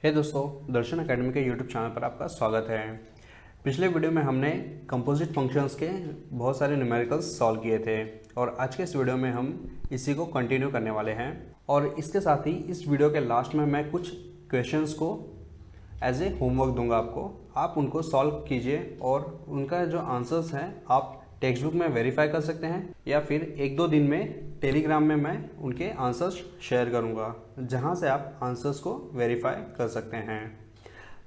हे दोस्तों, दर्शन एकेडमी के YouTube channel पर आपका स्वागत है। पिछले वीडियो में हमने कंपोजिट फंक्शंस के बहुत सारे न्यूमेरिकल्स सॉल्व किए थे और आज के इस वीडियो में हम इसी को कंटिन्यू करने वाले हैं। और इसके साथ ही इस वीडियो के लास्ट में मैं कुछ क्वेश्चंस को एज ए होमवर्क दूंगा आपको। आप उनको सॉल्व कीजिए और उनका जो आंसर्स हैं आप टेक्स्ट बुक में वेरीफाई कर सकते हैं या फिर एक दो दिन में टेलीग्राम में मैं उनके आंसर्स शेयर करूंगा, जहां से आप आंसर्स को वेरीफाई कर सकते हैं।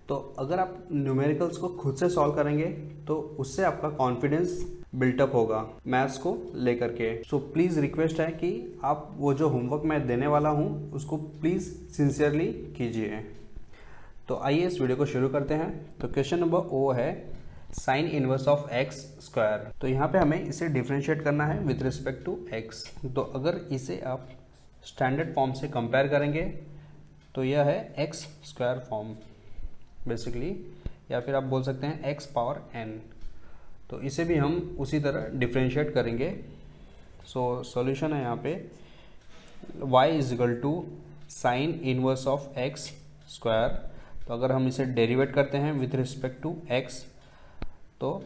तो अगर आप न्यूमेरिकल्स को खुद से सॉल्व करेंगे तो उससे आपका कॉन्फिडेंस बिल्टअप होगा मैथ्स को लेकर के। सो प्लीज़ रिक्वेस्ट है कि आप वो जो होमवर्क मैं देने वाला हूँ उसको प्लीज़ सिंसियरली कीजिए। तो आइए इस वीडियो को शुरू करते हैं। तो क्वेश्चन नंबर ओ है sign inverse of x square. तो यहाँ पे हमें इसे डिफ्रेंशिएट करना है विथ रिस्पेक्ट टू एक्स। तो अगर इसे आप स्टैंडर्ड फॉर्म से कंपेयर करेंगे तो यह है एक्स स्क्वायर फॉर्म बेसिकली, या फिर आप बोल सकते हैं एक्स पावर एन। तो इसे भी हम उसी तरह डिफ्रेंशिएट करेंगे। सो सॉल्यूशन है यहाँ पे y is equal to sine inverse of x square. तो अगर हम इसे डेरिवेट करते हैं विथ रिस्पेक्ट टू x तो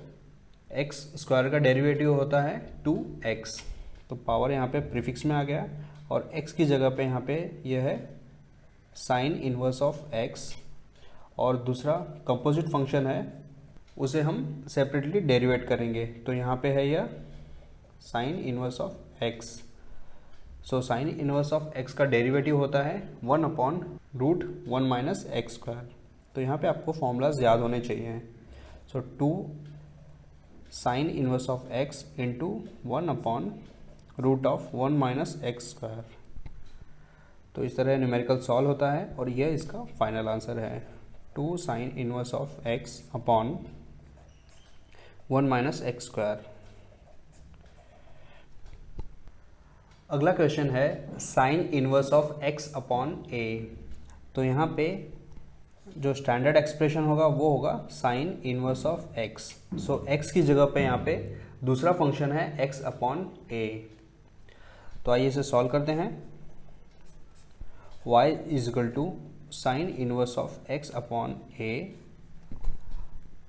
एक्स स्क्वायर का डेरिवेटिव होता है 2x। तो पावर यहाँ पे प्रीफिक्स में आ गया और x की जगह पे यहाँ पे यह है साइन इनवर्स ऑफ x। और दूसरा कंपोजिट फंक्शन है उसे हम सेपरेटली डेरिवेट करेंगे। तो यहाँ पे है यह sign inverse of x। So sine inverse of x का डेरिवेटिव होता है 1/√1 माइनस एक्स स्क्वायर। तो यहाँ पे आपको फॉर्मूलाज याद होने चाहिए। सो 2 sign inverse of x into 1/√1 minus x square. तो इस तरह न्यूमेरिकल सॉल्व होता है और यह इसका फाइनल आंसर है 2 sign inverse of x upon 1 minus x square. अगला क्वेश्चन है sign inverse of x upon a। तो यहाँ पे जो स्टैंडर्ड एक्सप्रेशन होगा वो होगा sign inverse of x। So x की जगह पे यहाँ पे दूसरा फंक्शन है x अपॉन a। तो आइए इसे सॉल्व करते हैं। y is equal to sine inverse of x upon a।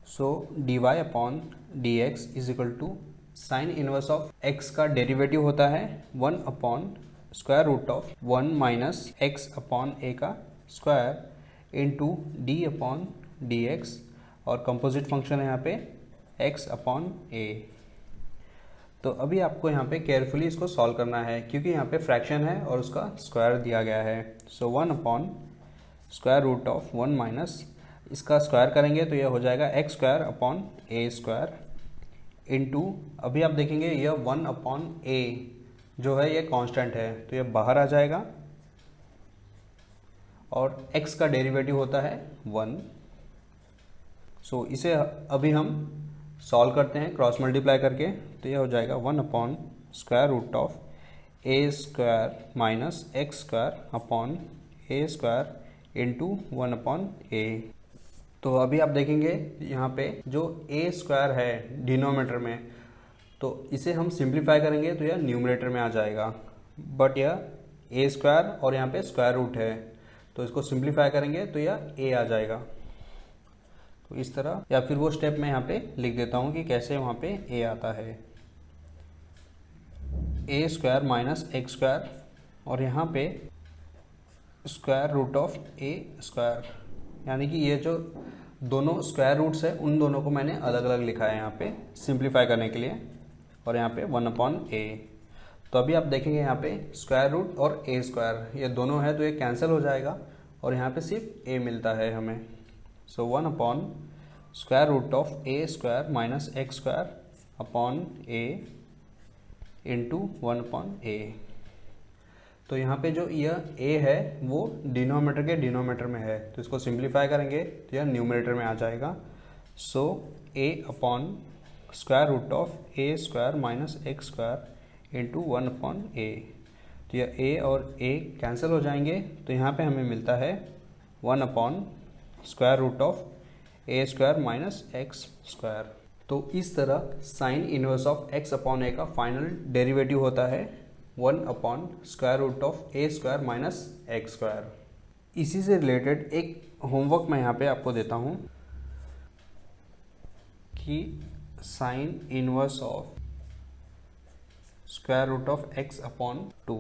So dy upon dx is equal to sine inverse of x का डेरिवेटिव होता है 1/√1 माइनस x अपॉन a का square into d upon d x. और composite function है यहाँ पे x upon a। तो अभी आपको यहाँ पे केयरफुली इसको सॉल्व करना है क्योंकि यहाँ पे फ्रैक्शन है और उसका स्क्वायर दिया गया है। सो 1/√1 माइनस इसका स्क्वायर करेंगे तो यह हो जाएगा एक्स स्क्वायर अपॉन ए स्क्वायर इंटू अभी आप देखेंगे यह 1/a जो है ये कांस्टेंट है तो यह बाहर आ जाएगा और x का डेरिवेटिव होता है 1। सो इसे अभी हम सॉल्व करते हैं क्रॉस मल्टीप्लाई करके। तो यह हो जाएगा 1/√a square minus x square upon a square into 1/a। तो अभी आप देखेंगे यहाँ पे जो a स्क्वायर है डिनोमिनेटर में, तो इसे हम सिंप्लीफाई करेंगे तो यह न्यूमरेटर में आ जाएगा। बट यह a स्क्वायर और यहाँ पे स्क्वायर रूट है तो इसको सिंप्लीफाई करेंगे तो यह a आ जाएगा। तो इस तरह, या फिर वो स्टेप मैं यहाँ पे लिख देता हूँ कि कैसे वहाँ पे a आता है a square minus x square और यहाँ पे square root of a square, यानी कि ये जो दोनों स्क्वायर रूट्स है उन दोनों को मैंने अलग अलग लिखा है यहाँ पे सिंप्लीफाई करने के लिए। और यहाँ पे 1/a। तो अभी आप देखेंगे यहाँ पे स्क्वायर रूट और a स्क्वायर ये दोनों है तो ये कैंसिल हो जाएगा और यहाँ पे सिर्फ a मिलता है हमें। सो 1/√ऑफ a square minus x square upon a into 1/a। तो यहाँ पे जो यह a है वो डिनोमिनेटर के डिनोमिनेटर में है तो इसको सिंप्लीफाई करेंगे तो यह न्यूमरेटर में आ जाएगा। So a upon square root of a square minus x square into 1/a। तो यह a और a कैंसिल हो जाएंगे तो यहाँ पे हमें मिलता है 1/√ऑफ a square minus x square. तो इस तरह sign inverse of x upon a का फाइनल डेरिवेटिव होता है 1/√ऑफ a square minus x square. इसी से रिलेटेड एक होमवर्क मैं यहाँ पे आपको देता हूँ कि sine inverse of square root of x upon 2।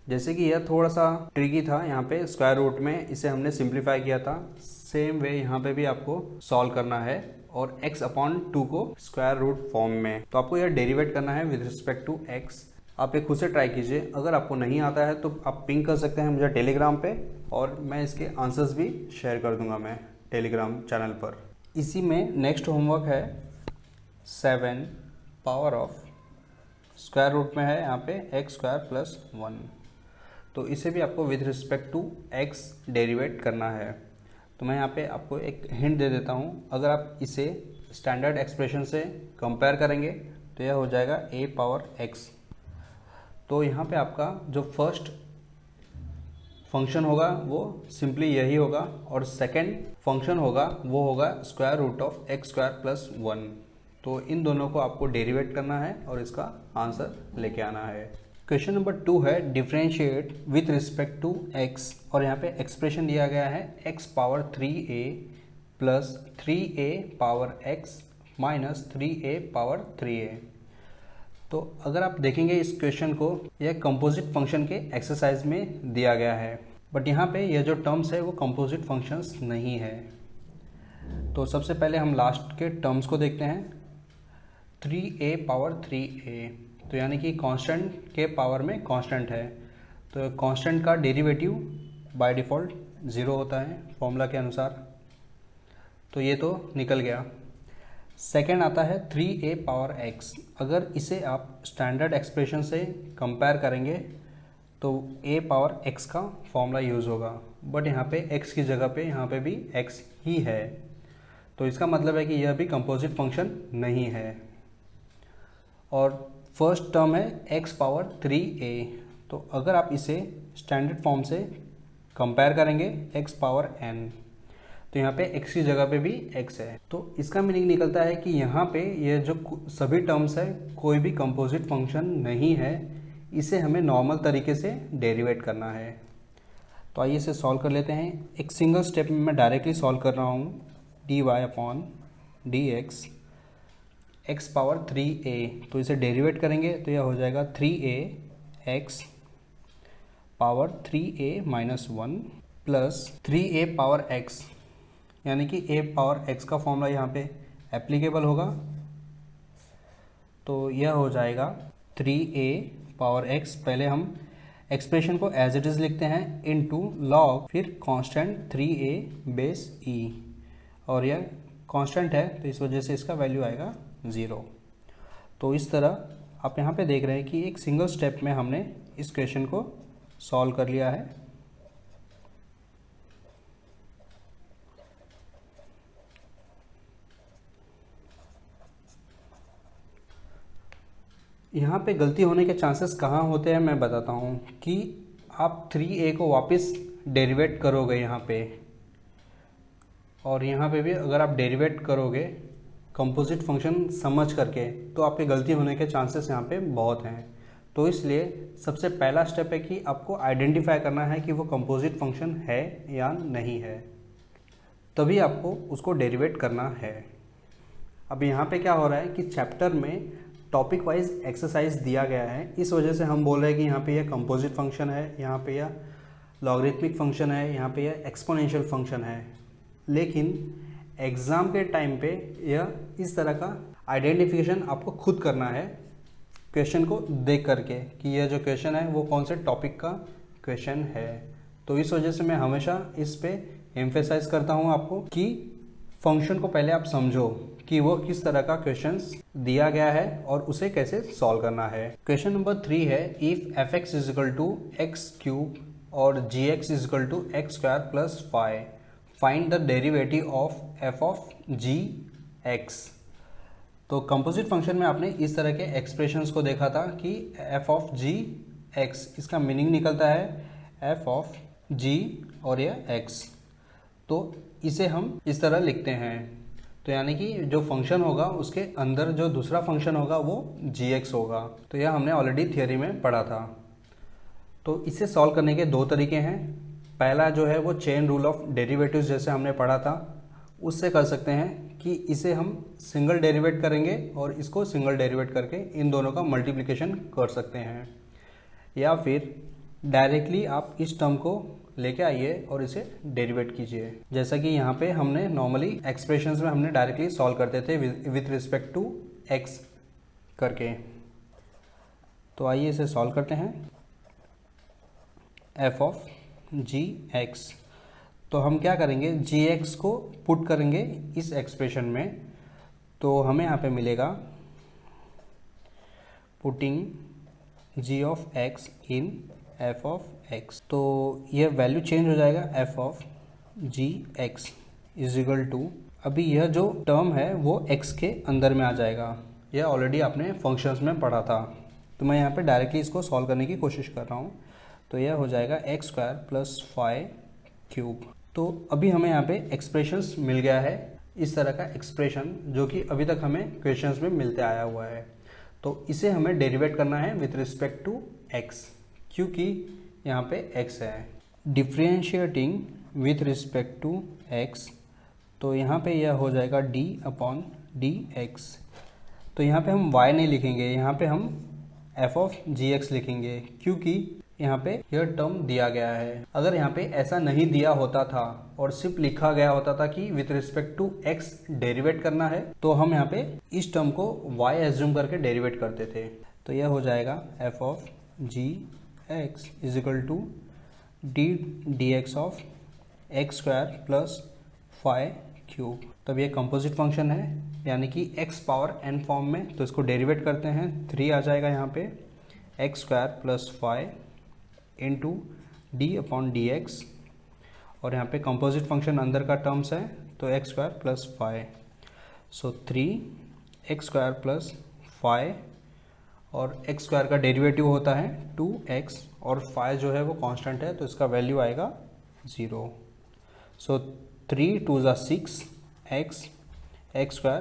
जैसे कि यह थोड़ा सा ट्रिकी था, यहाँ पे स्क्वायर रूट में इसे हमने सिंप्लीफाई किया था, सेम वे यहाँ पे भी आपको सॉल्व करना है और x अपॉन 2 को स्क्वायर रूट फॉर्म में। तो आपको यह डेरिवेट करना है विद रिस्पेक्ट टू x। आप ये खुद से ट्राई कीजिए, अगर आपको नहीं आता है तो आप पिंग कर सकते हैं मुझे टेलीग्राम पे, और मैं इसके आंसर्स भी शेयर कर दूंगा मैं टेलीग्राम चैनल पर। इसी में नेक्स्ट होमवर्क है 7 पावर ऑफ स्क्वायर रूट में है यहाँ पे एक्स स्क्वायर प्लस 1। तो इसे भी आपको with respect to x derivate करना है। तो मैं यहाँ पे आपको एक हिंट दे देता हूँ, अगर आप इसे स्टैंडर्ड एक्सप्रेशन से कंपेयर करेंगे तो यह हो जाएगा a पावर x। तो यहाँ पे आपका जो फर्स्ट फंक्शन होगा वो सिंपली यही होगा, और सेकेंड फंक्शन होगा वो होगा square root of x square plus 1। तो इन दोनों को आपको डेरिवेट करना है और इसका आंसर लेके आना है। क्वेश्चन नंबर 2 है differentiate with respect to x, और यहाँ पे एक्सप्रेशन दिया गया है x power 3a plus 3a power x minus 3a power 3a। तो अगर आप देखेंगे इस क्वेश्चन को, यह कंपोजिट फंक्शन के एक्सरसाइज में दिया गया है, बट यहाँ पे यह जो टर्म्स है वो कंपोजिट फंक्शंस नहीं है। तो सबसे पहले हम लास्ट के टर्म्स को देखते हैं। 3a पावर 3a, तो यानी कि कांस्टेंट के पावर में कांस्टेंट है, तो कांस्टेंट का डेरिवेटिव बाय डिफ़ॉल्ट 0 होता है फॉर्मूला के अनुसार, तो ये तो निकल गया। सेकेंड आता है 3a पावर x। अगर इसे आप स्टैंडर्ड एक्सप्रेशन से कंपेयर करेंगे तो a पावर x का फॉर्मूला यूज़ होगा, बट यहाँ पे x की जगह पे यहाँ पे भी x ही है, तो इसका मतलब है कि यह भी कंपोजिट फंक्शन नहीं है। और फर्स्ट टर्म है x पावर 3a, तो अगर आप इसे स्टैंडर्ड फॉर्म से कंपेयर करेंगे x पावर n, तो यहाँ पे x की जगह पे भी x है। तो इसका मीनिंग निकलता है कि यहाँ पे ये जो सभी टर्म्स है कोई भी कंपोजिट फंक्शन नहीं है, इसे हमें नॉर्मल तरीके से डेरिवेट करना है। तो आइए इसे सॉल्व कर लेते हैं। एक सिंगल स्टेप में मैं डायरेक्टली सॉल्व कर रहा हूँ। dy upon dx x power 3a, तो इसे डेरिवेट करेंगे तो यह हो जाएगा 3a x power 3a minus 1 plus 3a power x, यानी कि a पावर x का फॉर्मूला यहाँ पे एप्लीकेबल होगा, तो यह हो जाएगा 3a पावर x। पहले हम एक्सप्रेशन को एज इट इज़ लिखते हैं इनटू लॉग फिर कांस्टेंट 3a बेस e, और यह कांस्टेंट है तो इस वजह से इसका वैल्यू आएगा 0। तो इस तरह आप यहाँ पे देख रहे हैं कि एक सिंगल स्टेप में हमने इस क्वेश्चन को सॉल्व कर लिया है। यहाँ पे गलती होने के चांसेस कहाँ होते हैं मैं बताता हूँ कि आप 3a को वापस डेरिवेट करोगे यहाँ पे, और यहाँ पे भी अगर आप डेरिवेट करोगे कंपोजिट फंक्शन समझ करके तो आपके गलती होने के चांसेस यहाँ पे बहुत हैं। तो इसलिए सबसे पहला स्टेप है कि आपको आइडेंटिफाई करना है कि वो कंपोजिट फंक्शन है या नहीं है, तभी आपको उसको डेरिवेट करना है। अब यहाँ पे क्या हो रहा है कि चैप्टर में टॉपिक वाइज एक्सरसाइज दिया गया है, इस वजह से हम बोल रहे हैं कि यहाँ पे यह कंपोजिट फंक्शन है, यहाँ पे यह लॉगरिथमिक फंक्शन है, यहाँ पे यह एक्सपोनेंशियल फंक्शन है। लेकिन एग्ज़ाम के टाइम पे यह इस तरह का आइडेंटिफिकेशन आपको खुद करना है क्वेश्चन को देख करके कि यह जो क्वेश्चन है वो कौन से टॉपिक का क्वेश्चन है। तो इस वजह से मैं हमेशा इस पे एम्फेसाइज करता हूँ आपको कि फंक्शन को पहले आप समझो कि वो किस तरह का क्वेश्चन दिया गया है और उसे कैसे सॉल्व करना है। क्वेश्चन नंबर 3 है if fx is equal to x cube और gx is equal to x square plus 5, find the derivative of f of g x. तो कंपोजिट फंक्शन में आपने इस तरह के एक्सप्रेशंस को देखा था कि f ऑफ जी एक्स, इसका मीनिंग निकलता है f ऑफ g और यह x। तो इसे हम इस तरह लिखते हैं, तो यानी कि जो फंक्शन होगा उसके अंदर जो दूसरा फंक्शन होगा वो gx होगा। तो यह हमने ऑलरेडी थियोरी में पढ़ा था। तो इसे सॉल्व करने के दो तरीके हैं। पहला जो है वो चेन रूल ऑफ डेरिवेटिव्स जैसे हमने पढ़ा था उससे कर सकते हैं कि इसे हम सिंगल डेरिवेट करेंगे और इसको सिंगल डेरिवेट करके इन दोनों का मल्टीप्लिकेशन कर सकते हैं, या फिर डायरेक्टली आप इस टर्म को लेके आइए और इसे डेरिवेट कीजिए, जैसा कि यहाँ पे हमने नॉर्मली एक्सप्रेशंस में हमने डायरेक्टली सॉल्व करते थे विथ रिस्पेक्ट टू एक्स करके। तो आइए इसे सॉल्व करते हैं। एफ ऑफ जी एक्स, तो हम क्या करेंगे, जी एक्स को पुट करेंगे इस एक्सप्रेशन में, तो हमें यहाँ पे मिलेगा putting g of x in f of x. तो यह वैल्यू चेंज हो जाएगा f of g x is equal to, अभी यह जो टर्म है वो एक्स के अंदर में आ जाएगा, यह ऑलरेडी आपने फंक्शंस में पढ़ा था, तो मैं यहाँ पे डायरेक्टली इसको सॉल्व करने की कोशिश कर रहा हूँ। तो यह हो जाएगा एक्स स्क्वायर प्लस 5 क्यूब। तो अभी हमें यहाँ पे एक्सप्रेशंस मिल गया है, इस तरह का एक्सप्रेशन जो कि अभी तक हमें क्वेश्चंस में मिलते आया हुआ है। तो इसे हमें डेरिवेट करना है विथ रिस्पेक्ट टू एक्स, क्योंकि यहाँ पे x है। Differentiating with respect to x, तो यहाँ पे यह हो जाएगा d अपॉन डी एक्स। तो यहाँ पे हम y नहीं लिखेंगे, यहाँ पे हम f ऑफ जी एक्स लिखेंगे, क्योंकि यहाँ पे यह टर्म दिया गया है। अगर यहाँ पे ऐसा नहीं दिया होता था और सिर्फ लिखा गया होता था कि with respect to x derivate करना है, तो हम यहाँ पे इस टर्म को y एज्यूम करके डेरिवेट करते थे। तो यह हो जाएगा f of g x is equal to d x of x square plus 5 cube. तब ये कंपोजिट फंक्शन है, यानी कि x पावर n फॉर्म में, तो इसको डेरिवेट करते हैं, 3 आ जाएगा यहाँ पे, x square plus 5 into d upon d x, और यहाँ पे कंपोजिट फंक्शन अंदर का टर्म्स है, तो एक्स स्क्वायर प्लस 5, सो 3 एक्स स्क्वायर प्लस 5, और एक्स स्क्वायर का डेरिवेटिव होता है 2x, और 5 जो है वो कांस्टेंट है, तो इसका वैल्यू आएगा 0। सो 3 2 ज़ा 6 एक्स स्क्वायर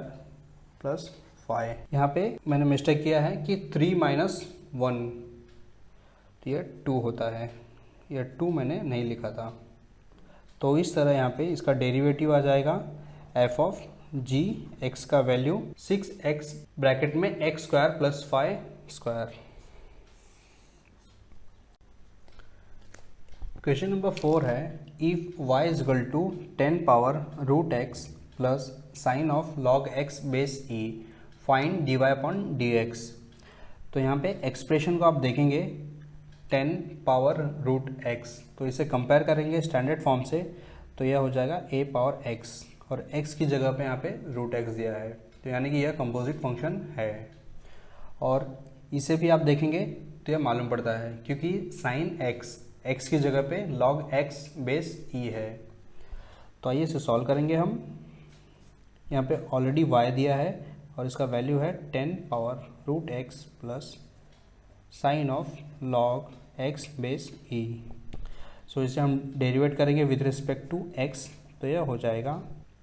प्लस 5। यहाँ पे मैंने मिस्टेक किया है कि 3 माइनस 1, तो यह 2 होता है, यह 2 मैंने नहीं लिखा था। तो इस तरह यहाँ पे इसका डेरिवेटिव आ जाएगा एफ ऑफ जी एक्स का वैल्यू 6x ब्रैकेट में x square plus 5 square. Question number 4 है, if y is equal to 10 power root x plus sine of log x base e, find dy upon d x. तो यहाँ पे expression को आप देखेंगे 10 power root x, तो इसे कंपेयर करेंगे स्टैंडर्ड फॉर्म से, तो यह हो जाएगा a पावर x, और x की जगह पे यहाँ पे रूट एक्स दिया है, तो यानी कि यह कंपोजिट फंक्शन है। और इसे भी आप देखेंगे तो यह मालूम पड़ता है, क्योंकि साइन x की जगह पे log x बेस e है। तो आइए इसे सॉल्व करेंगे हम। यहाँ पे ऑलरेडी y दिया है और इसका वैल्यू है 10 power root x plus sine of log x base e। So इसे हम डेरिवेट करेंगे विथ रिस्पेक्ट टू x, तो यह हो जाएगा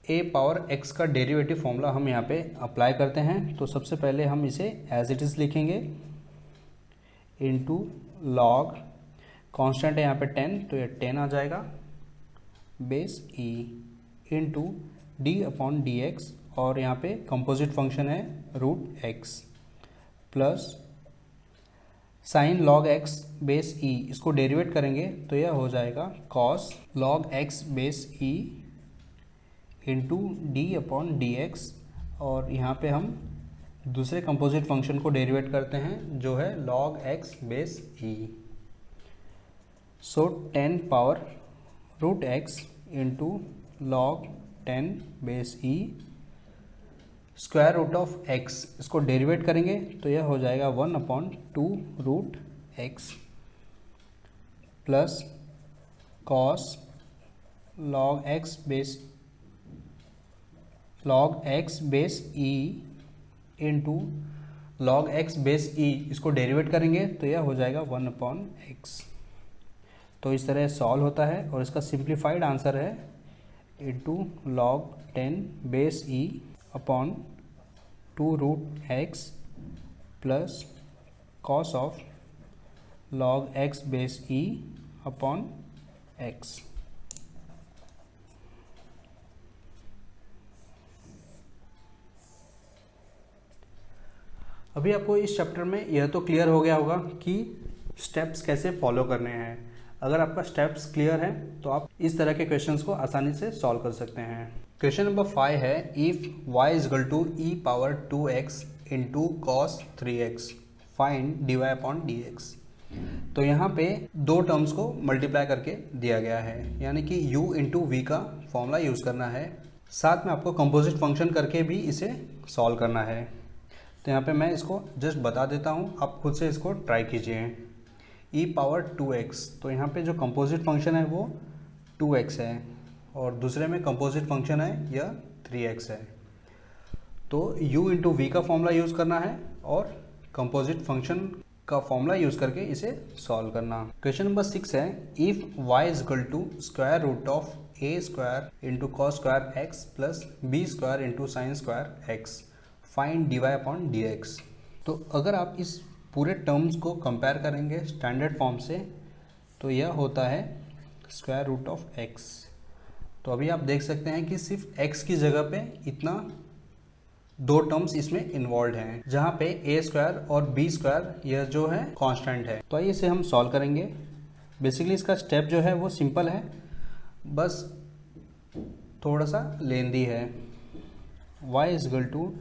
a पावर x का डेरिवेटिव फॉर्मूला हम यहाँ पे अप्लाई करते हैं। तो सबसे पहले हम इसे एज इट इज़ लिखेंगे, इनटू log, कांस्टेंट है यहाँ पे 10, तो यह 10 आ जाएगा, base e into d upon d x, और यहाँ पे कंपोजिट फंक्शन है root x, plus sine log x base e, इसको डेरिवेट करेंगे तो यह हो जाएगा cos log x base e into d upon d x, और यहाँ पे हम दूसरे कंपोजिट फंक्शन को डेरिवेट करते हैं जो है log x base e। So 10 power root x into log 10 base e square root of x, इसको डेरिवेट करेंगे तो यह हो जाएगा 1 upon 2 root x, plus cos log x base e into log x base e, इसको derivate करेंगे तो यह हो जाएगा 1 अपॉन एक्स। तो इस तरह सॉल्व होता है, और इसका सिंप्लीफाइड आंसर है into log 10 base e upon 2 root x plus cos of log x base e upon x. अभी आपको इस चैप्टर में यह तो क्लियर हो गया होगा कि स्टेप्स कैसे फॉलो करने हैं। अगर आपका स्टेप्स क्लियर है तो आप इस तरह के क्वेश्चंस को आसानी से सॉल्व कर सकते हैं। क्वेश्चन नंबर 5 है, if y is equal to e power 2x into cos 3x find dy upon dx। तो यहाँ पे दो टर्म्स को मल्टीप्लाई करके दिया गया है, यानी कि u इंटू वी का फॉर्मूला यूज़ करना है। साथ में आपको कंपोजिट फंक्शन करके भी इसे सॉल्व करना है। तो यहाँ पे मैं इसको जस्ट बता देता हूँ, आप खुद से इसको ट्राई कीजिए। e पावर 2x, तो यहाँ पे जो कंपोजिट फंक्शन है वो 2x है और दूसरे में कंपोजिट फंक्शन है यह 3x है। तो u इंटू वी का फॉर्मूला यूज़ करना है और कंपोजिट फंक्शन का फॉर्मूला यूज़ करके इसे सॉल्व करना। क्वेश्चन नंबर 6 है, if y is equal to square root of a square into cos square x plus b square into sine square x find dy upon dx। तो अगर आप इस पूरे टर्म्स को कंपेयर करेंगे स्टैंडर्ड फॉर्म से तो यह होता है स्क्वायर रूट ऑफ x। तो अभी आप देख सकते हैं कि सिर्फ x की जगह पे इतना दो टर्म्स इसमें इन्वॉल्व हैं, जहाँ पे a स्क्वायर और b स्क्वायर यह जो है कांस्टेंट है। तो आइए इसे हम सॉल्व करेंगे। बेसिकली इसका स्टेप जो है वो सिंपल है, बस थोड़ा सा लेंदी है। y is equal to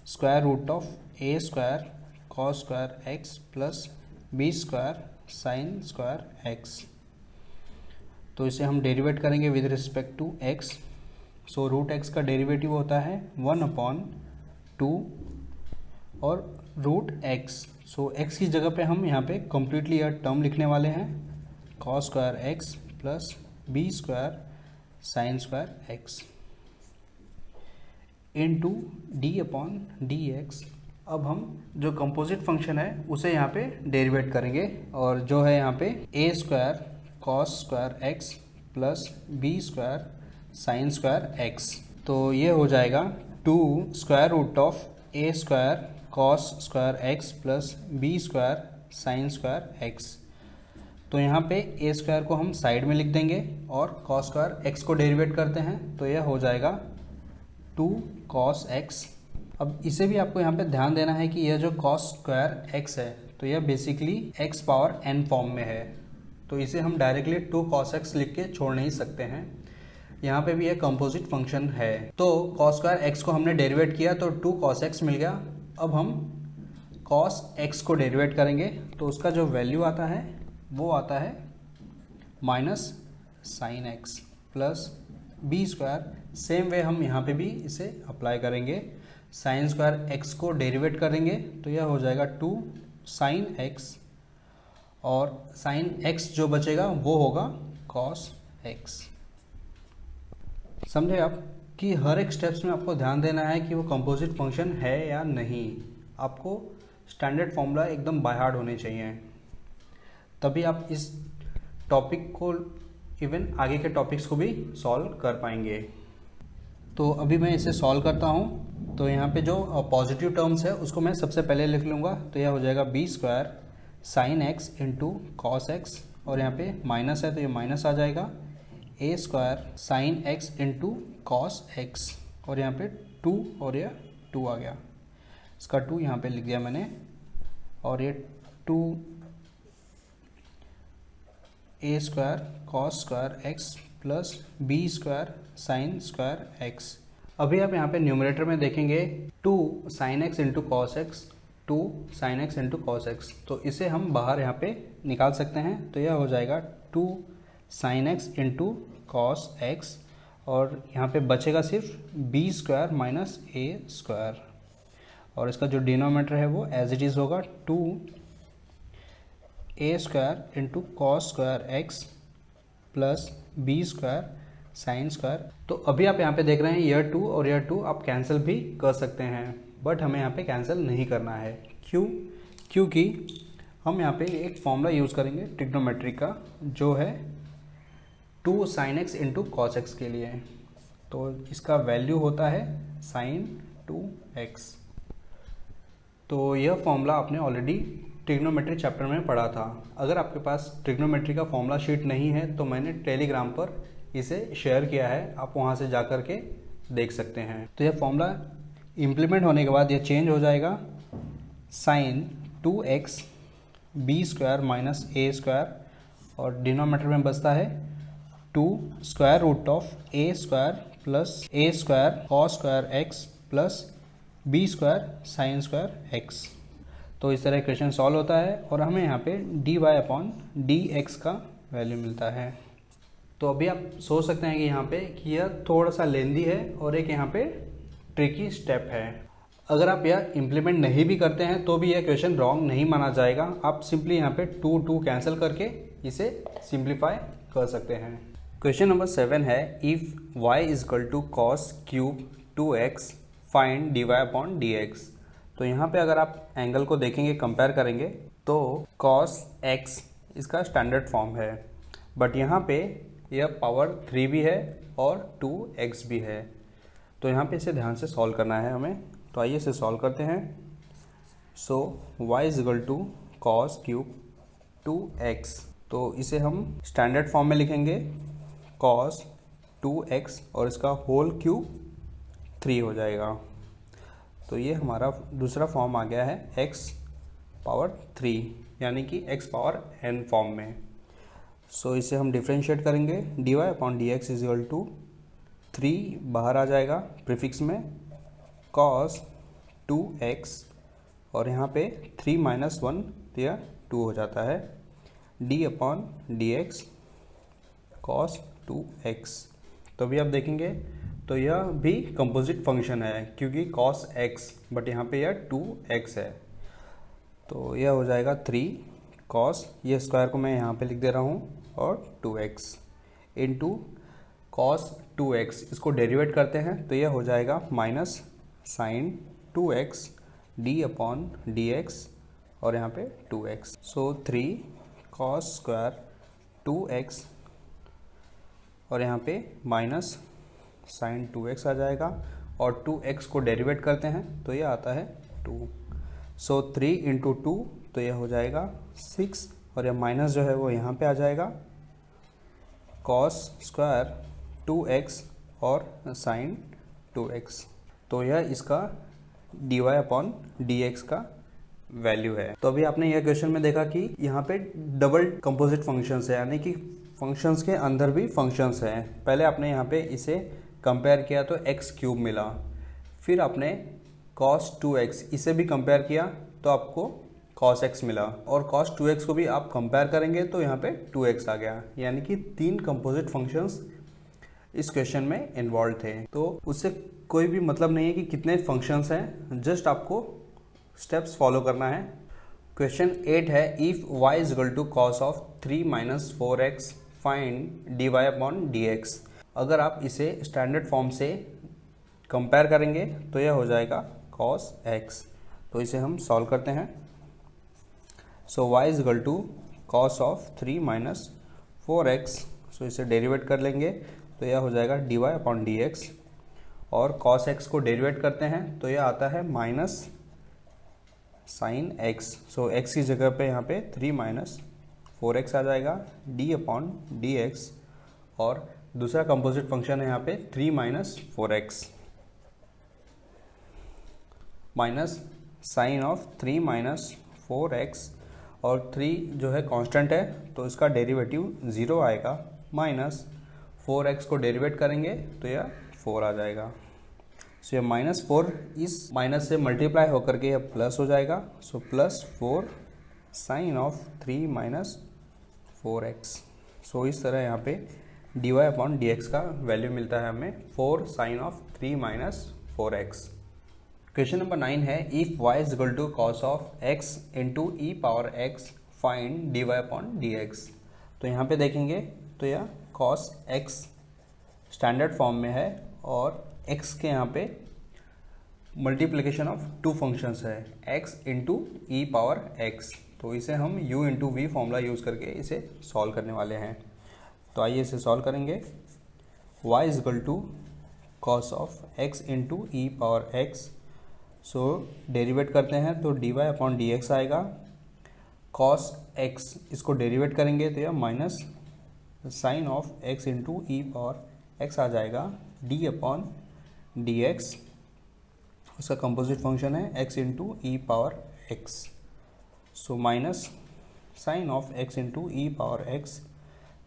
square root of a square cos square x plus b square sine square x। तो इसे हम डेरिवेट करेंगे with respect to x। So root x का डेरिवेटिव होता है 1/2 और रूट x। सो x की जगह पे हम यहाँ पे कम्प्लीटली यह टर्म लिखने वाले हैं, cos square x plus b square sine square x into D upon d x. अब हम जो कंपोजिट फंक्शन है उसे यहाँ पे डेरिवेट करेंगे और जो है यहाँ पे a square cos square x plus b square sine square x। तो ये हो जाएगा 2 square root of a square cos square x plus b square sine square x। तो यहाँ पे a स्क्वायर को हम साइड में लिख देंगे और कॉस स्क्वायर x को डेरिवेट करते हैं तो यह हो जाएगा 2 cos x। अब इसे भी आपको यहाँ पे ध्यान देना है कि यह जो cos स्क्वायर x है तो यह basically x power n form में है, तो इसे हम डायरेक्टली 2 cos x लिख के छोड़ नहीं सकते हैं। यहाँ पे भी यह कंपोजिट फंक्शन है। तो cos स्क्वायर x को हमने डेरिवेट किया तो 2 cos x मिल गया। अब हम cos x को डेरिवेट करेंगे तो उसका जो वैल्यू आता है वो आता है minus sine x plus b square. Same way हम यहाँ पे भी इसे अप्लाई करेंगे, साइन स्क्वायर x को डेरिवेट करेंगे तो यह हो जाएगा 2 साइन x और साइन x जो बचेगा वो होगा cos x। समझे आप कि हर एक स्टेप्स में आपको ध्यान देना है कि वो कंपोजिट फंक्शन है या नहीं। आपको स्टैंडर्ड फॉर्मूला एकदम बाय हार्ट होने चाहिए, तभी आप इस टॉपिक को इवन आगे के टॉपिक्स को भी सॉल्व कर पाएंगे। तो अभी मैं इसे सॉल्व करता हूँ। तो यहाँ पे जो पॉजिटिव टर्म्स है उसको मैं सबसे पहले लिख लूँगा, तो यह हो जाएगा b square sign x into cos x और यहाँ पे माइनस है तो ये माइनस आ जाएगा a square sine x into cos x और यहाँ पे 2 और यह 2 आ गया, इसका 2 यहाँ पे लिख दिया मैंने और ये 2 a square cos square x plus b square sine square x। अभी आप यहाँ पे न्यूमरेटर में देखेंगे 2 sine x into cos x 2 sine x into cos x, तो इसे हम बाहर यहाँ पे निकाल सकते हैं। तो यह हो जाएगा 2 sine x into cos x और यहाँ पे बचेगा सिर्फ b square minus a square और इसका जो डिनोमिनेटर है वो एज इट इज़ होगा 2 a square into cos square x plus b square sine square. तो अभी आप यहाँ पे देख रहे हैं यह 2 और यह 2 आप कैंसिल भी कर सकते हैं, बट हमें यहाँ पे कैंसिल नहीं करना है। क्यों? क्योंकि हम यहाँ पे एक फॉर्मूला यूज़ करेंगे ट्रिग्नोमेट्री का जो है 2 sine x into cos x के लिए। तो इसका वैल्यू होता है साइन 2x। तो यह फॉर्मूला आपने ऑलरेडी ट्रिग्नोमेट्री चैप्टर में पढ़ा था। अगर आपके पास ट्रिग्नोमेट्री का फॉर्मूला शीट नहीं है तो मैंने टेलीग्राम पर इसे शेयर किया है, आप वहाँ से जा कर के देख सकते हैं। तो यह फॉर्मूला इम्प्लीमेंट होने के बाद यह चेंज हो जाएगा, sine 2x b square minus a square, और डिनोमीनेटर में बचता है 2 square root of a square plus a square cos square x plus b square sine square x. तो इस तरह इक्वेशन सॉल्व होता है और हमें यहाँ पे dy अपॉन डी एक्स का वैल्यू मिलता है। तो अभी आप सोच सकते हैं कि यहाँ पे कि यह थोड़ा सा लेंदी है और एक यहाँ पे ट्रिकी स्टेप है। अगर आप यह इम्प्लीमेंट नहीं भी करते हैं तो भी यह क्वेश्चन रॉन्ग नहीं माना जाएगा। आप सिंपली यहाँ पे 2 कैंसिल करके इसे सिंप्लीफाई कर सकते हैं। क्वेश्चन नंबर 7 है, if y is equal to cos cube 2x find dy upon dx। तो यहाँ पे अगर आप एंगल को देखेंगे, कंपेयर करेंगे, तो cos x इसका स्टैंडर्ड फॉर्म है, बट यहाँ पे यह पावर 3 भी है और 2x भी है। तो यहाँ पे इसे ध्यान से सॉल्व करना है हमें। तो आइए इसे सॉल्व करते हैं। So y is equal to cos cube 2x, तो इसे हम स्टैंडर्ड फॉर्म में लिखेंगे, cos 2x और इसका होल क्यूब 3 हो जाएगा। तो ये हमारा दूसरा फॉर्म आ गया है x पावर 3, यानी कि x पावर n फॉर्म में। सो इसे हम डिफ्रेंशिएट करेंगे, dy upon d x is equal to 3 बाहर आ जाएगा प्रीफिक्स में, cos 2x और यहाँ पे 3 माइनस 1 तो यह 2 हो जाता है, d upon d x cos 2x। तो अभी आप देखेंगे तो यह भी कंपोजिट फंक्शन है क्योंकि cos x, बट यहाँ पे यह 2x है। तो यह हो जाएगा 3 cos, ये स्क्वायर को मैं यहाँ पे लिख दे रहा हूँ, और 2x इंटू cos 2x, इसको डेरिवेट करते हैं तो यह हो जाएगा minus sine 2x d upon d x और यहाँ पे 2x। सो 3 cos स्क्वायर 2x और यहाँ पे माइनस साइन 2x आ जाएगा, और 2x को डेरिवेट करते हैं तो यह आता है 2। सो 3 इंटू 2 तो यह हो जाएगा 6, और यह माइनस जो है वो यहाँ पे आ जाएगा, cos स्क्वायर 2x और साइन 2x। तो यह इसका dy अपॉन dx का वैल्यू है। तो अभी आपने यह क्वेश्चन में देखा कि यहाँ पे डबल कंपोजिट फंक्शंस है, यानी कि फंक्शंस के अंदर भी फंक्शंस हैं। पहले आपने यहाँ पे इसे कंपेयर किया तो x क्यूब मिला, फिर आपने cos 2x इसे भी कंपेयर किया तो आपको cos x मिला, और cos 2x को भी आप कंपेयर करेंगे तो यहाँ पे 2x आ गया, यानी कि 3 कंपोजिट फंक्शंस इस क्वेश्चन में इन्वॉल्व थे। तो उससे कोई भी मतलब नहीं है कि कितने फंक्शंस हैं, जस्ट आपको स्टेप्स फॉलो करना है। क्वेश्चन 8 है, if y is equal to cos of 3 minus 4x find dy upon dx। अगर आप इसे स्टैंडर्ड फॉर्म से कंपेयर करेंगे तो यह हो जाएगा cos x। तो इसे हम सॉल्व करते हैं। So y is equal to cos of 3 minus 4x, so इसे डेरिवेट कर लेंगे तो यह हो जाएगा dy अपॉन dx, और cos x को डेरिवेट करते हैं तो यह आता है minus sine x। So x की जगह पे यहाँ पे 3 माइनस 4x आ जाएगा, d अपॉन डी एक्स, और दूसरा कंपोजिट फंक्शन है यहाँ पे 3 minus 4x minus sine of 3 minus 4x, और 3 जो है कांस्टेंट है तो इसका डेरिवेटिव 0 आएगा, माइनस 4x को डेरिवेट करेंगे तो यह 4 आ जाएगा। सो यह माइनस 4 इस माइनस से मल्टीप्लाई होकर के यह प्लस हो जाएगा, so plus 4 sine of 3 minus 4x। So इस तरह यहाँ पे dy अपॉन dx का वैल्यू मिलता है हमें 4 sine of 3 minus 4x। Question number 9 है, if y is equal to cos of x into e power x find dy upon dx। तो यहाँ पे देखेंगे तो यह cos x स्टैंडर्ड फॉर्म में है, और x के यहाँ पे मल्टीप्लिकेशन ऑफ 2 फंक्शंस है, x into e power x। तो इसे हम u into v formula use करके इसे सॉल्व करने वाले हैं। तो आइए इसे सॉल्व करेंगे। y is equal to cos of x into e power x, so derivate करते हैं तो dy अपॉन dx आएगा, कॉस एक्स, इसको डेरिवेट करेंगे तो यह minus sine of x into e power x आ जाएगा डी अपॉन डी एक्स, उसका कंपोजिट फंक्शन है x into e power x. So minus sine of x into e power x,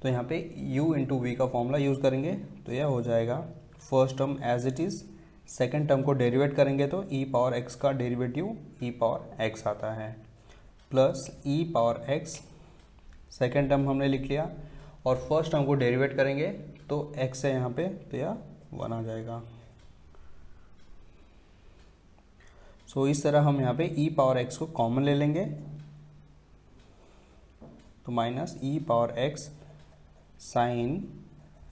तो यहाँ पे u इंटू वी का formula use करेंगे तो यह हो जाएगा first term as it is, second term को डेरिवेट करेंगे तो ई पावर एक्स का डेरिवेटिव ई पावर एक्स आता है, plus e power x, second term हमने लिख लिया, और फर्स्ट टर्म को डेरिवेट करेंगे तो x है यहाँ पे तो यह 1 आ जाएगा। सो इस तरह हम यहाँ पे ई पावर एक्स को कॉमन ले लेंगे तो minus e power x sine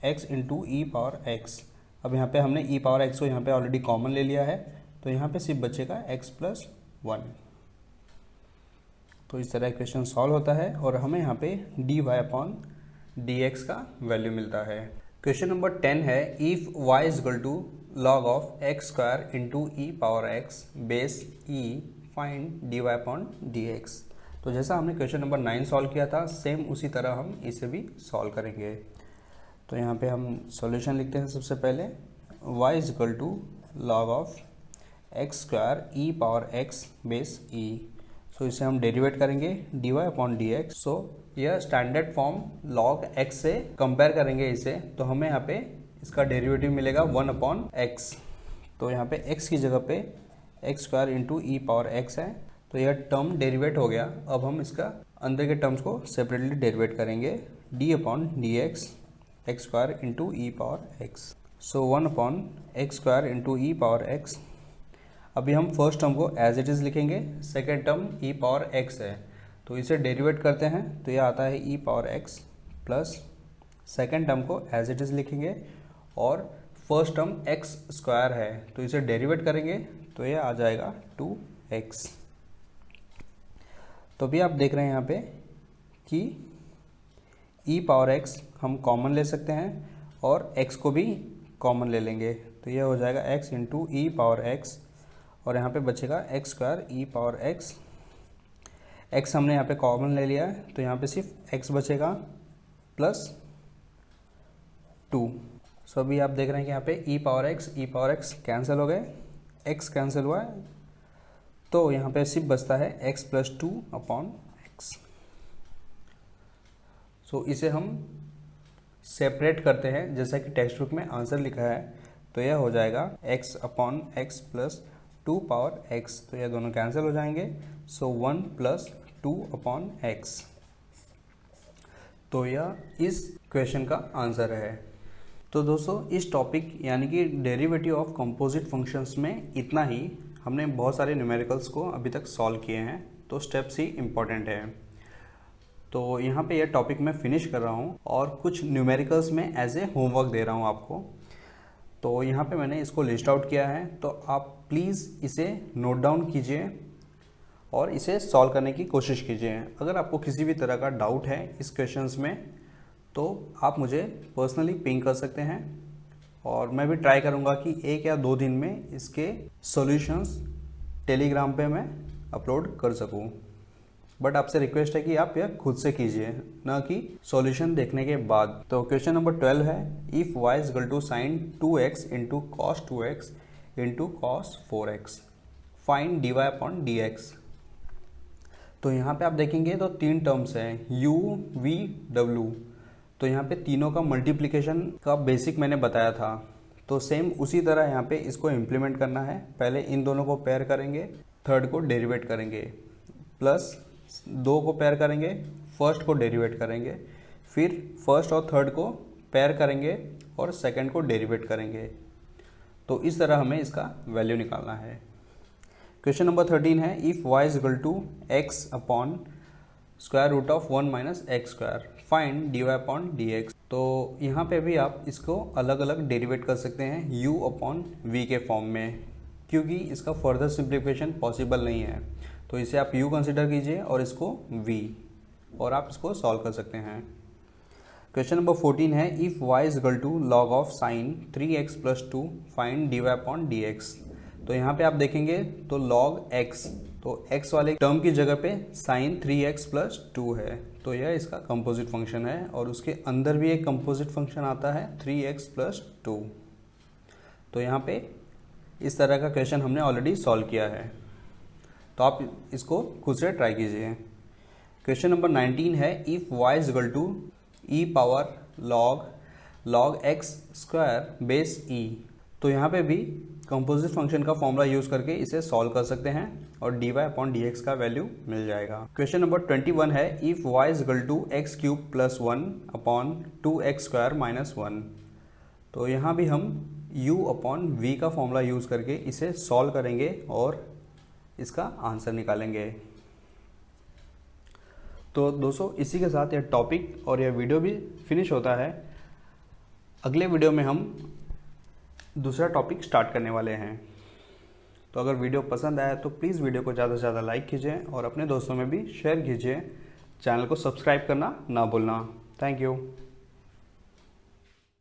x into e power x. अब यहाँ पे हमने ई पावर एक्स को यहाँ पे ऑलरेडी कॉमन ले लिया है तो यहाँ पे सिर्फ बचेगा x प्लस 1। तो इस तरह इक्वेशन सॉल्व होता है और हमें यहाँ पे dy अपॉन dx का वैल्यू मिलता है। क्वेश्चन नंबर 10 है if y is equal to log of x square into e power x base e find dy upon dx। तो जैसा हमने क्वेश्चन नंबर 9 सॉल्व किया था सेम उसी तरह हम इसे भी सॉल्व करेंगे। तो यहाँ पे हम सॉल्यूशन लिखते हैं सबसे पहले y is equal to log of x square e power x base e. So इसे हम डेरिवेट करेंगे dy अपॉन dx। सो यह स्टैंडर्ड फॉर्म log x से कंपेयर करेंगे इसे तो हमें यहाँ पे इसका डेरिवेटिव मिलेगा 1 अपॉन x। तो यहाँ पे x की जगह पे x square into e power x है तो यह टर्म डेरिवेट हो गया। अब हम इसका अंदर के टर्म्स को सेपरेटली डेरिवेट करेंगे d upon d x x square into e power x. So 1 upon x square into e power x. अभी हम फर्स्ट टर्म को एज इट इज़ लिखेंगे, second term e power x है तो इसे derivate करते हैं तो यह आता है e power x plus second term को एज इट इज़ लिखेंगे और फर्स्ट टर्म एक्स स्क्वायर है तो इसे डेरिवेट करेंगे तो यह आ जाएगा 2x। तो अभी आप देख रहे हैं यहाँ पे कि ई पावर एक्स हम कॉमन ले सकते हैं और x को भी कॉमन ले लेंगे तो यह हो जाएगा x into e power x और यहाँ पे बचेगा x square e power x. x हमने यहाँ पे कॉमन ले लिया है तो यहाँ पे सिर्फ x बचेगा प्लस 2। सो अभी आप देख रहे हैं कि यहाँ पे ई पावर एक्स कैंसिल हो गए, x कैंसिल हुआ है तो यहाँ पे सिर्फ बचता है x प्लस 2 अपॉन एक्स। सो इसे हम सेपरेट करते हैं जैसा कि टेक्स्ट बुक में आंसर लिखा है तो यह हो जाएगा x upon x plus 2 power x। तो यह दोनों कैंसिल हो जाएंगे सो 1 प्लस 2 अपॉन एक्स। तो यह इस क्वेश्चन का आंसर है। तो दोस्तों इस टॉपिक यानी कि डेरिवेटिव ऑफ कंपोजिट फंक्शंस में इतना ही। हमने बहुत सारे न्यूमेरिकल्स को अभी तक सॉल्व किए हैं तो स्टेप्स ही इम्पॉर्टेंट है। तो यहाँ पे यह टॉपिक मैं फिनिश कर रहा हूँ और कुछ न्यूमेरिकल्स में एज ए होमवर्क दे रहा हूँ आपको। तो यहाँ पे मैंने इसको लिस्ट आउट किया है तो आप प्लीज़ इसे नोट डाउन कीजिए और इसे सॉल्व करने की कोशिश कीजिए। अगर आपको किसी भी तरह का डाउट है इस क्वेश्चंस में तो आप मुझे पर्सनली पिंग कर सकते हैं और मैं भी ट्राई करूँगा कि 1 या 2 दिन में इसके सॉल्यूशंस टेलीग्राम पे मैं अपलोड कर सकूँ। बट आपसे रिक्वेस्ट है कि आप यह खुद से कीजिए ना कि सॉल्यूशन देखने के बाद। तो क्वेश्चन नंबर 12 है if y is equal to sine 2x into cos 2x into cos 4x find dy upon dx। तो यहाँ पे आप देखेंगे तो 3 टर्म्स हैं u v w। तो यहाँ पे तीनों का मल्टीप्लिकेशन का बेसिक मैंने बताया था तो सेम उसी तरह यहाँ पे इसको इम्प्लीमेंट करना है। पहले इन दोनों को पेयर करेंगे, थर्ड को डेरिवेट करेंगे, प्लस 2 को पेयर करेंगे, फर्स्ट को डेरिवेट करेंगे, फिर फर्स्ट और थर्ड को पेयर करेंगे और सेकंड को डेरिवेट करेंगे। तो इस तरह हमें इसका वैल्यू निकालना है। क्वेश्चन नंबर 13 है if y is equal to x upon square root of 1 minus x square find dy upon dx। तो यहाँ पे भी आप इसको अलग अलग डेरिवेट कर सकते हैं u अपॉन v के फॉर्म में, क्योंकि इसका फर्दर सिंप्लीफिकेशन पॉसिबल नहीं है। तो इसे आप u कंसिडर कीजिए और इसको v और आप इसको सॉल्व कर सकते हैं। क्वेश्चन नंबर 14 है if y is equal to log of sine 3x plus 2 find dy upon dx। तो यहाँ पे आप देखेंगे तो log x, तो x वाले टर्म की जगह पे साइन 3x प्लस 2 है, तो यह इसका कंपोजिट फंक्शन है। और उसके अंदर भी एक कंपोजिट फंक्शन आता है 3x प्लस 2। तो यहाँ पे इस तरह का क्वेश्चन हमने ऑलरेडी सॉल्व किया है, तो आप इसको खुद से ट्राई कीजिए। क्वेश्चन नंबर 19 है if y is equal to e power log x square base e। तो यहाँ पे भी कंपोजिट फंक्शन का फॉर्मूला यूज करके इसे सॉल्व कर सकते हैं और dy अपॉन dx का वैल्यू मिल जाएगा। क्वेश्चन नंबर 21 है if y is equal to x cube plus 1 upon 2x square minus 1। तो यहाँ भी हम u अपॉन v का फॉर्मूला यूज करके इसे सॉल्व करेंगे और इसका आंसर निकालेंगे। तो दोस्तों इसी के साथ यह टॉपिक और यह वीडियो भी फिनिश होता है। अगले वीडियो में हम दूसरा टॉपिक स्टार्ट करने वाले हैं। तो अगर वीडियो पसंद आया तो प्लीज़ वीडियो को ज़्यादा से ज़्यादा लाइक कीजिए और अपने दोस्तों में भी शेयर कीजिए। चैनल को सब्सक्राइब करना ना भूलना। Thank you.